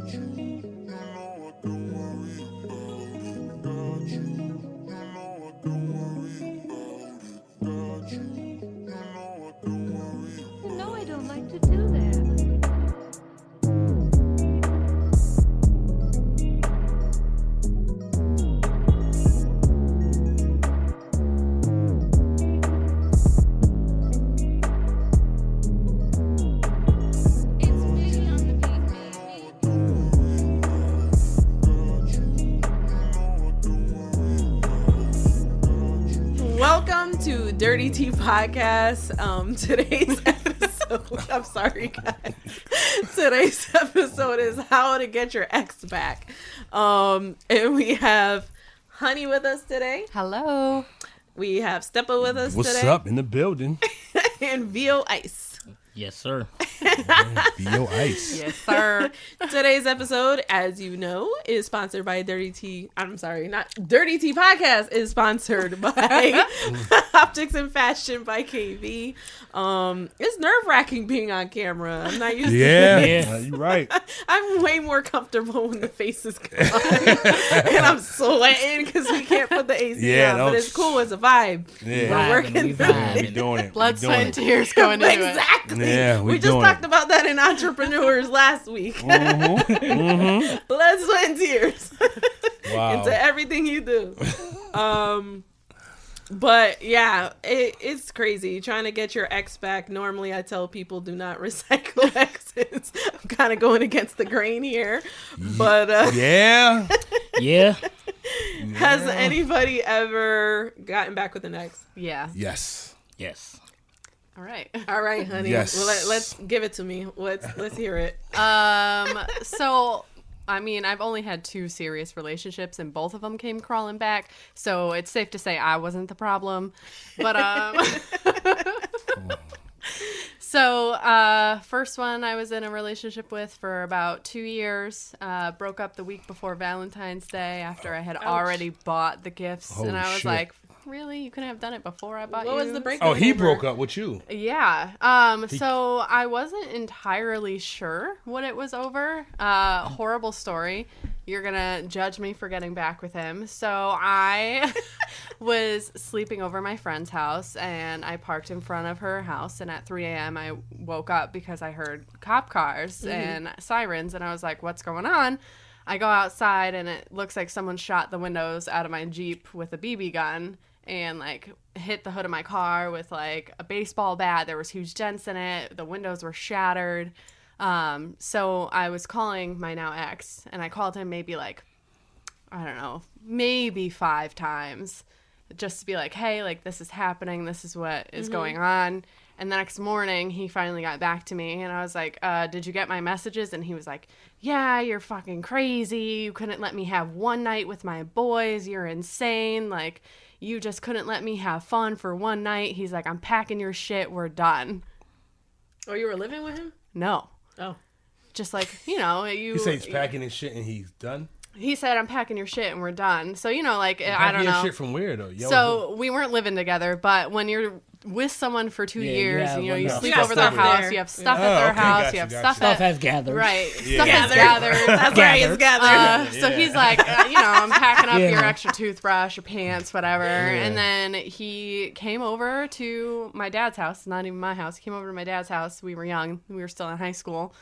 No, I don't like to do that. Welcome to Dirty Tea Podcast. Today's episode, I'm sorry guys. Today's episode is how to get your ex back. And we have Honey with us today. Hello. We have Steppa with us What's today. up in the building? And VO Ice. Yes, sir. Bio Ice. Yes, sir. Today's episode, as you know, is sponsored by Dirty Tea. I'm sorry, not Dirty Tea Podcast is sponsored by Optics and Fashion by KV. It's nerve-wracking being on camera. I'm not used to it. Yeah, you're right. I'm way more comfortable when the face is gone. And I'm sweating because we can't put the AC on. But it's cool. It's a vibe. Yeah. We're working through Yeah, we it. doing it. Blood, we sweat, doing and it. tears going into it. Exactly. Yeah, we just doing talked it. about that in Entrepreneurs last week. Blood, sweat, and tears. Wow. Into everything you do. But yeah, it's crazy trying to get your ex back. Normally I tell people do not recycle exes. I'm kind of going against the grain here, but Yeah. Yeah. has anybody ever gotten back with an ex? Yeah. Yes. Yes. All right. All right, honey. Yes. Well, let's give it to me. Let's hear it. So, I mean, I've only had 2 serious relationships, and both of them came crawling back. So it's safe to say I wasn't the problem. But so first one I was in a relationship with for about 2 years. Broke up the week before Valentine's Day after I had already bought the gifts, Holy and I was shit. like, "Really? You couldn't have done it before I bought you?" What was the breakup? Oh, he over? broke up with you. Yeah. So I wasn't entirely sure what it was over. Horrible story. You're gonna judge me for getting back with him. So I was sleeping over my friend's house, and I parked in front of her house, and at 3 a.m. I woke up because I heard cop cars and sirens, and I was like, what's going on? I go outside, and it looks like someone shot the windows out of my Jeep with a BB gun and like hit the hood of my car with like a baseball bat. There was huge dents in it. The windows were shattered. So I was calling my now ex, and I called him maybe like, I don't know, maybe 5 times just to be like, hey, like this is happening. This is what is going on. And the next morning he finally got back to me, and I was like, did you get my messages? And he was like, yeah, you're fucking crazy. You couldn't let me have one night with my boys. You're insane. Like, you just couldn't let me have fun for one night. He's like, I'm packing your shit. We're done. Oh, you were living with him? No. Oh. Just like, you know, He said he's packing his shit and he's done. He said, I'm packing your shit and we're done. So, you know, like, I don't Packing know. your shit from where though? So we weren't living together, but when you're with someone for 2 years, yeah, and, you know, you well, sleep you got over their stuff house, there. you have stuff Oh, at their okay, house, gotcha, you have gotcha. stuff Stuff at... has gathered. Right. Yeah. Stuff has Gathered. gathered. That's right, it's gathered. So he's like, you know, I'm packing up Yeah. your extra toothbrush, your pants, whatever. And then he came over to my dad's house, not even my house. He came over to my dad's house. We were young. We were still in high school,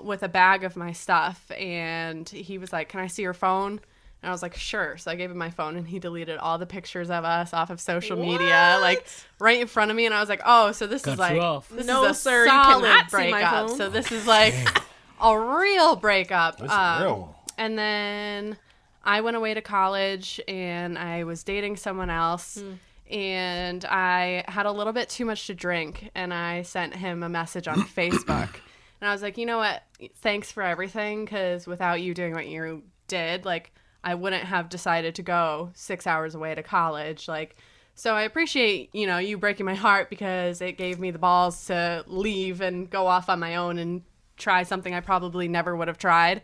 with a bag of my stuff. And he was like, can I see your phone? And I was like, sure. So I gave him my phone, and he deleted all the pictures of us off of social media, like right in front of me. And I was like, oh, so this Cut is like, you off. this No, is a sir, you solid cannot see my breakup. phone. So this is like a real breakup. That's real. And then I went away to college, and I was dating someone else. And I had a little bit too much to drink, and I sent him a message on Facebook. And I was like, you know what? Thanks for everything, because without you doing what you did, like, I wouldn't have decided to go 6 hours away to college. Like, so I appreciate, you know, you breaking my heart, because it gave me the balls to leave and go off on my own and try something I probably never would have tried.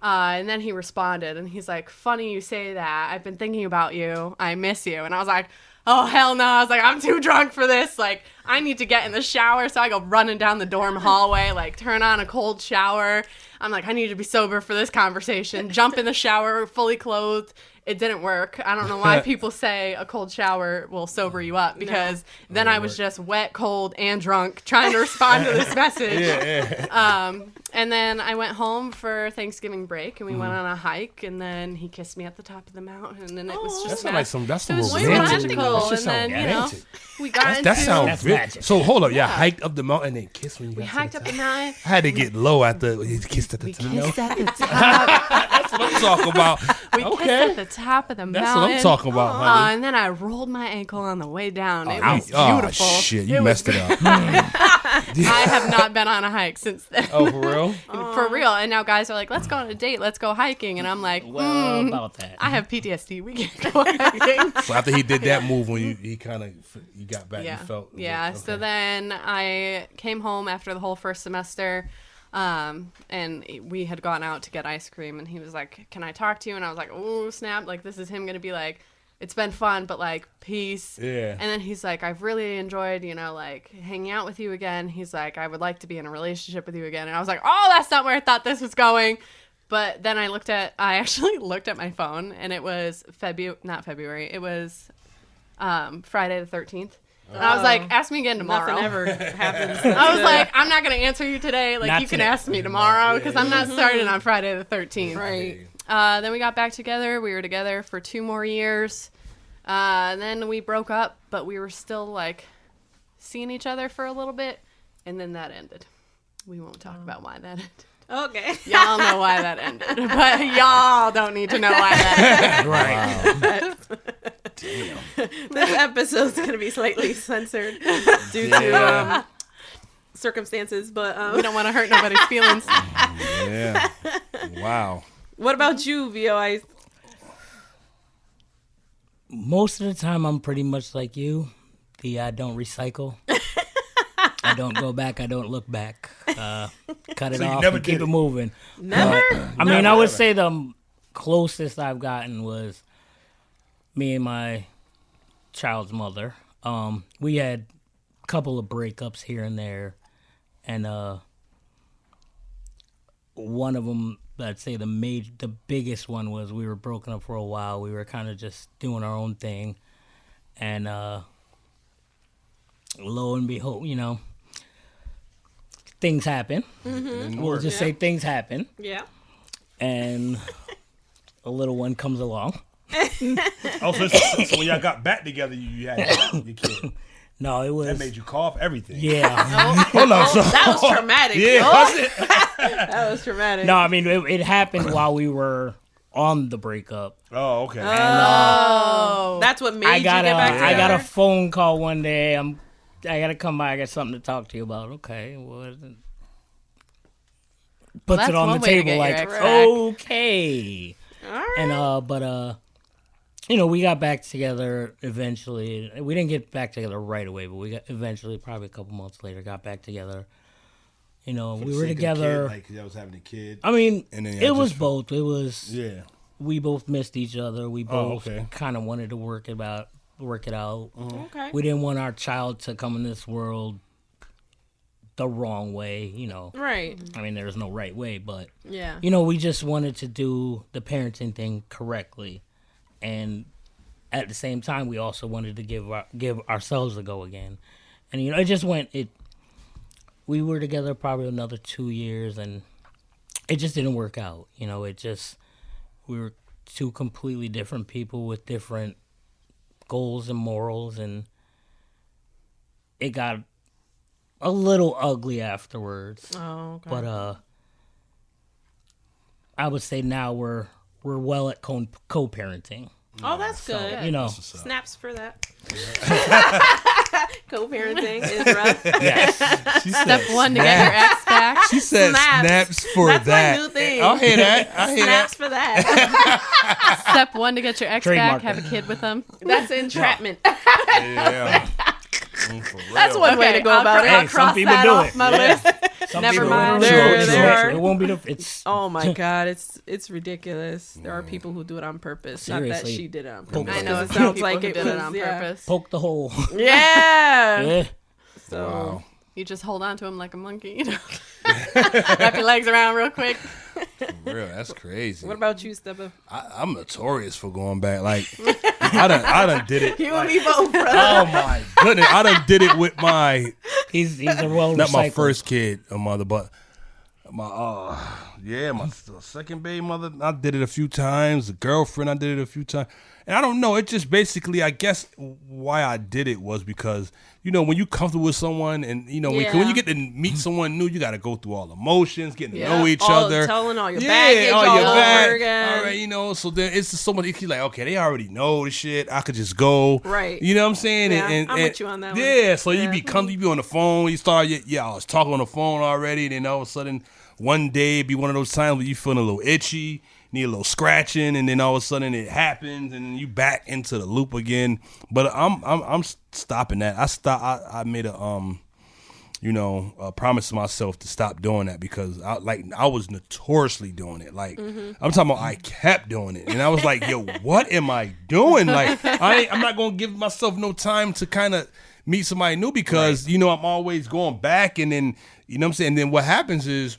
And then he responded, and he's like, funny you say that. I've been thinking about you. I miss you. And I was like, oh, hell no. I was like, I'm too drunk for this. Like, I need to get in the shower. So I go running down the dorm hallway, like, turn on a cold shower. I'm like, I need to be sober for this conversation. Jump in the shower, fully clothed. It didn't work. I don't know why people say a cold shower will sober you up, because then I was just wet, cold, and drunk trying to respond to this message. And then I went home for Thanksgiving break, and we went on a hike, and then he kissed me at the top of the mountain, and it was just that's some it was romantic. magical. That shit And then, sound romantic. we got into... That sounds That's real. magic. So hold up, y'all hiked up the mountain and then kissed when you We got hiked to up the the top. mountain. I had to get low after you kissed at the top. Kissed at the top. That's what I'm talking about. We kissed at the top of the That's mountain. what I'm talking about, honey. And then I rolled my ankle on the way down. It was Oh, beautiful. shit, you It was messed it up. I have not been on a hike since then. Oh, for real? For real. And now guys are like, let's go on a date. Let's go hiking. And I'm like, Well, about that. I have PTSD. We can't go hiking. So after he did that move, when you got back, Yeah. you felt Yeah. okay. So then I came home after the whole first semester. And we had gone out to get ice cream, and he was like, can I talk to you? And I was like, oh, snap. Like, this is him going to be like, it's been fun, but like, peace. Yeah. And then he's like, I've really enjoyed, like hanging out with you again. He's like, I would like to be in a relationship with you again. And I was like, oh, that's not where I thought this was going. But then I actually looked at my phone, and it was not February. It was, Friday the 13th. And I was like, ask me again tomorrow. Nothing ever happens. I was like, I'm not going to answer you today. Like, Not you can today. ask me tomorrow, because I'm not starting on Friday the 13th. Right. Then we got back together. We were together for 2 more years. Then we broke up, but we were still, like, seeing each other for a little bit. And then that ended. We won't talk about why that ended. Okay. Y'all know why that ended. But y'all don't need to know why that ended. Right. This episode's gonna be slightly censored due to circumstances, but We don't want to hurt nobody's feelings. Yeah. Wow. what about you, VOI? Most of the time, I'm pretty much like you. I don't recycle. I don't go back. I don't look back. Cut it So you off never and keep did it it? moving. Never? I mean, I would say the closest I've gotten was me and my child's mother. We had a couple of breakups here and there, and one of them, I'd say the biggest one was we were broken up for a while. We were kind of just doing our own thing, and lo and behold, things happen. We'll just say things happen, Yeah. and a little one comes along. Oh, so when y'all got back together, you had your kid. No, it was That made you cough, everything. yeah. Hold on. So, That was traumatic. yeah, was it? That was traumatic. No, I mean it happened while we were on the breakup. Oh, okay. Oh. That's what made I you got get back I got a together? phone call one day. I gotta come by. I got something to talk to you about. Okay, well, puts that's it on one the way to table get your like ex back. okay, All right. and but we got back together eventually. We didn't get back together right away, but we got eventually, probably a couple months later, got back together. We were together. Like, I was having a kid. I mean, And then it I was just both. It was Yeah. we both missed each other. We both okay. kind of wanted to work it out. Okay. We didn't want our child to come in this world the wrong way, Right. I mean, there's no right way, but Yeah. we just wanted to do the parenting thing correctly, and at the same time, we also wanted to give ourselves a go again, and it just went. We were together probably another 2 years, and it just didn't work out. We were two completely different people with different goals and morals, and it got a little ugly afterwards. Oh, okay. But I would say now we're well at co-parenting. Oh, that's good. Snaps for that. Co-parenting is rough. She Step 1 to get your ex back. She said snaps for That's that. my new thing. I hear that. I hear Snaps that. for that. Step 1 to get your ex Trademark back. Have that. a kid with them. That's entrapment. Yeah. For real. That's one way to go I'll about I'll it. Some cross people that do off it. my Yeah. list. Some Never people mind. do it. There are. It won't be the. It's Oh my god, it's ridiculous. There are people who do it on purpose. Not that Seriously. she did it on purpose. I know It it sounds sounds like like it did was it on yeah. purpose. poke the hole. Yeah. Yeah. So Wow. You just hold on to him like a monkey. You know? Wrap your legs around real quick. For real, that's crazy. what about you, Steppa? I'm notorious for going back. Like, I done did it. You and me both, brother. Oh my goodness, I done did it with my He's a well not my recycled. first kid, a mother, but my my second baby mother. I did it a few times. The girlfriend, I did it a few times. And I don't know. It just basically, I guess, why I did it was because when you comfortable with someone, and when you get to meet someone new, you got to go through all the emotions, getting to know each other, telling all your baggage all over again. All right, so then it's just so much. It's like, okay, they already know the shit. I could just go, Right. You know what I'm saying? Yeah, I'm with you on that one. Yeah, so you Yeah. be comfortable, you be on the phone. You start, I was talking on the phone already, and then all of a sudden, one day it'd be one of those times where you feeling a little itchy. Need a little scratching, and then all of a sudden it happens, and you back into the loop again. But I'm stopping that. I made a promise to myself to stop doing that because I was notoriously doing it. Like I'm talking about, I kept doing it, and I was like, yo, what am I doing? Like I'm not gonna give myself no time to kind of meet somebody new because I'm always going back, and then what I'm saying. And then what happens is,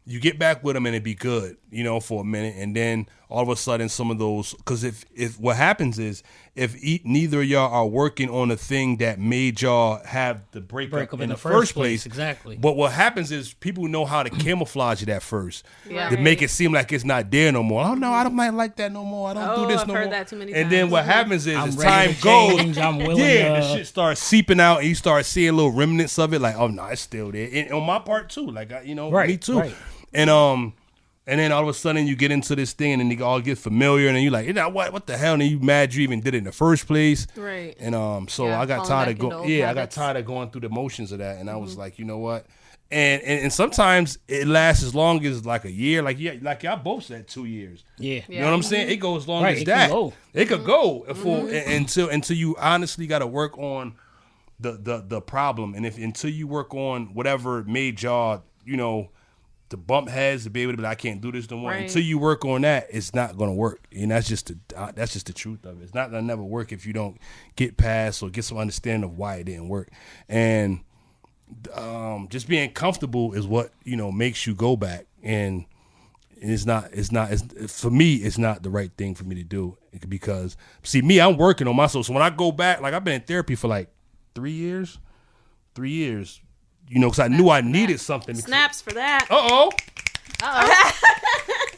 you get back with them and it be good, for a minute, and then all of a sudden some of those, because if what happens is if neither of y'all are working on the thing that made y'all have the breakup in the first place, exactly. But what happens is people know how to camouflage it at first, Yeah. to make it seem like it's not there no more. Oh no, I don't like that no more. I don't do this I've no heard more. that too many and then times. what happens is I'm as ready time to goes, change, I'm willing the to- shit starts seeping out, and you start seeing little remnants of it. Like, oh no, it's still there. And on my part too, like me too. Right. And then all of a sudden you get into this thing, and then you all get familiar, and then you're like, what the hell? And then you mad you even did it in the first place. Right. And so Yeah, I got falling tired back of going. into old Yeah, I got habits. tired of going through the motions of that, and I was like, you know what? And sometimes it lasts as long as like a year. Like y'all both said 2 years. Yeah. You know what I'm saying? It goes as long Right, as it can that. go. It could go for until you honestly got to work on the problem, and until you work on whatever made y'all to bump heads, to be able to be like, I can't do this no more. Right. Until you work on that, it's not gonna work, and that's just the truth of it. It's not gonna never work if you don't get past or get some understanding of why it didn't work. And just being comfortable is what makes you go back, and it's for me, it's not the right thing for me to do, because see me, I'm working on myself. So when I go back, like I've been in therapy for like 3 years, because I knew I needed something. Snaps for that.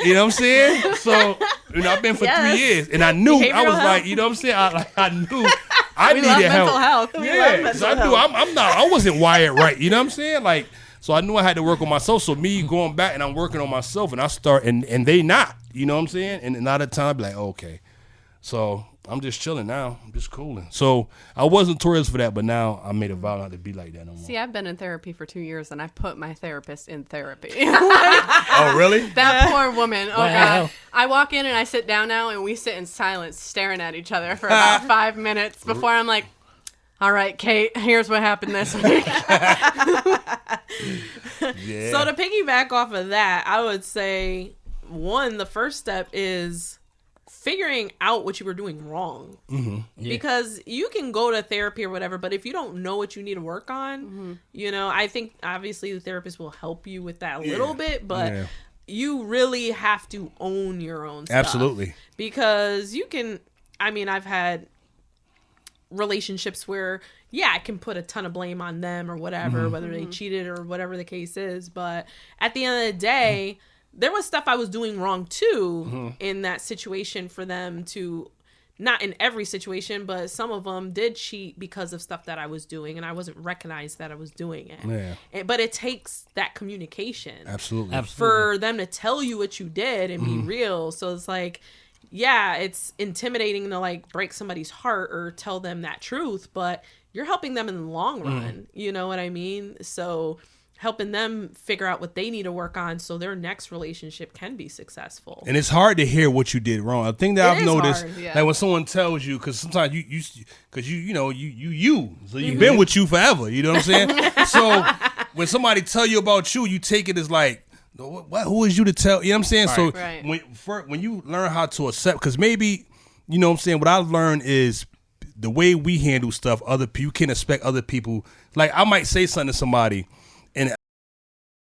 You know what I'm saying? So, I've been for 3 years, and I knew, I Behavioral was health. like, you know what I'm saying? I knew I needed love help. mental health. Yeah, so I knew I wasn't wired right. You know what I'm saying? Like, so I knew I had to work on myself. So me going back and I'm working on myself, and I start, and they not, you know what I'm saying? And another time I'd be like, okay. So I'm just chilling now. I'm just cooling. So I wasn't notorious for that, but now I made a vow not to be like that no more. See, I've been in therapy for 2 years, and I put my therapist in therapy. Oh, really? That poor woman. Oh, Wow. God. I walk in and I sit down now, and we sit in silence staring at each other for about 5 minutes before I'm like, all right, Kate, here's what happened this week. Yeah. So to piggyback off of that, I would say the first step is figuring out what you were doing wrong. Yeah. Because you can go to therapy or whatever, but if you don't know what you need to work on, I think obviously the therapist will help you with that a little bit, but Yeah. you really have to own your own stuff. Absolutely. Because I've had relationships where, I can put a ton of blame on them or whatever, whether they cheated or whatever the case is. But at the end of the day, there was stuff I was doing wrong too in that situation for them to, not in every situation, but some of them did cheat because of stuff that I was doing, and I wasn't recognized that I was doing it. Yeah. But it takes that communication Absolutely. for them to tell you what you did and be real. So it's like, it's intimidating to like break somebody's heart or tell them that truth, but you're helping them in the long run. You know what I mean? So helping them figure out what they need to work on so their next relationship can be successful. And it's hard to hear what you did wrong. A thing that It I've is noticed, hard, yeah. like when someone tells you, because sometimes you so you've been with you forever. You know what I'm saying? So when somebody tell you about you, you take it as like, who is you to tell? You know what I'm saying? So Right. when you learn how to accept, because maybe, you know what I'm saying, what I've learned is the way we handle stuff, you can expect other people, like I might say something to somebody, and